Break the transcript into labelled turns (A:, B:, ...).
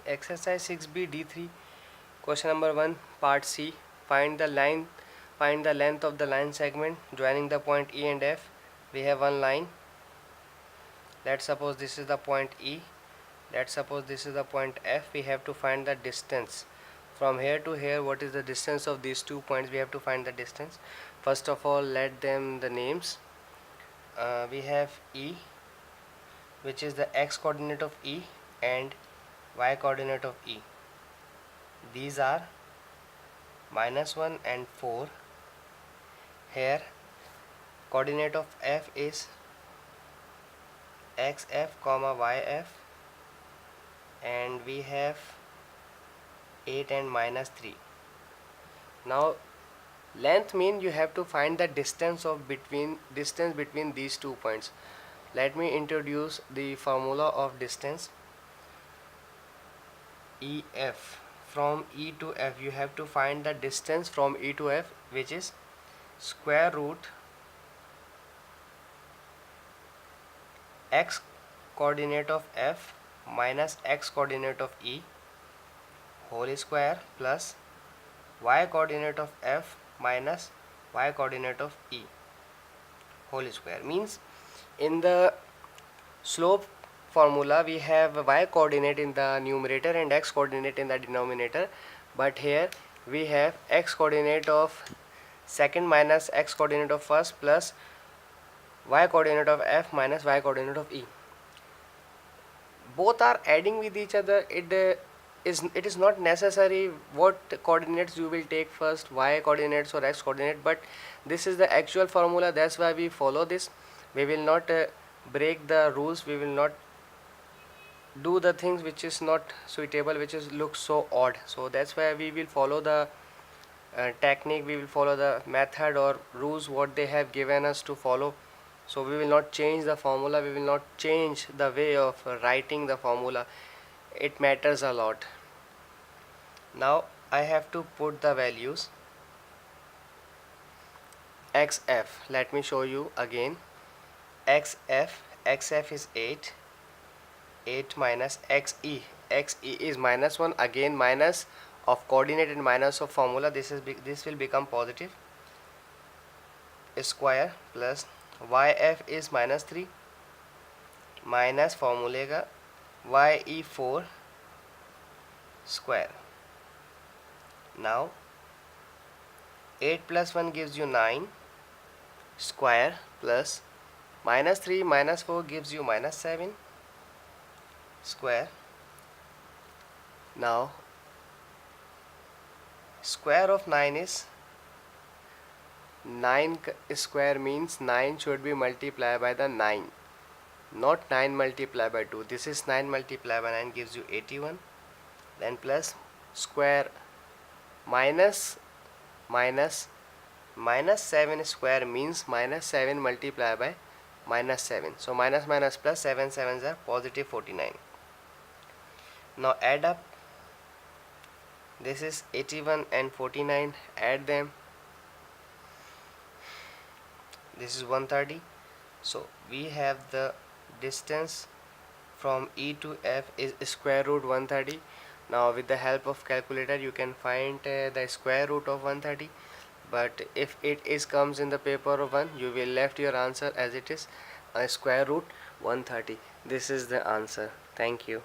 A: Exercise 6b D3, question number 1, part C. Find the length of the line segment joining the point E and F. We have one line. Let's suppose this is the point E. Let's suppose this is the point F. We have to find the distance from here to here. What is the distance of these 2 points? We have to find the distance. First of all, let them the names. We have E, which is the x coordinate of E, and y coordinate of E. These are -1 and 4. Here coordinate of F is xf comma yf, and we have 8 and -3. Now length mean you have to find the distance between these 2 points. Let me introduce the formula of distance. EF, from E to F, you have to find the distance from E to F, which is square root x coordinate of F minus x coordinate of E whole square plus y coordinate of F minus y coordinate of E whole square. Means in the slope formula we have y coordinate in the numerator and x coordinate in the denominator, but here we have x coordinate of second minus x coordinate of first plus y coordinate of F minus y coordinate of E. Both are adding with each other. It is not necessary what coordinates you will take first, y coordinates or x coordinate, but this is the actual formula. That's why we follow this. We will not break the rules. We will not do the things which is not suitable, which is looks so odd. So that's why we will follow the technique. We will follow the method or rules what they have given us to follow. So we will not change the formula. We will not change the way of writing the formula. It matters a lot. Now I have to put the values. XF, let me show you again. XF is 8 minus XE is -1, again minus of coordinate and minus of formula. This will become positive square plus YF is -3 minus formula का YE4 square. Now 8 plus 1 gives you 9 square plus -3 minus 4 gives you -7 square. Now square of 9 is 9 square, means 9 should be multiplied by the 9, not 9 multiplied by 2. This is 9 multiplied by 9 gives you 81. Then plus square minus 7 square means -7 multiplied by -7. So minus minus plus 7 sevens are positive 49. Now add up. This is 81 and 49. Add them. This is 130. So we have the distance from E to F is square root 130. Now with the help of calculator you can find the square root of 130, but if it comes in the paper of 1, you will left your answer as it is, square root 130. This is the answer. Thank you.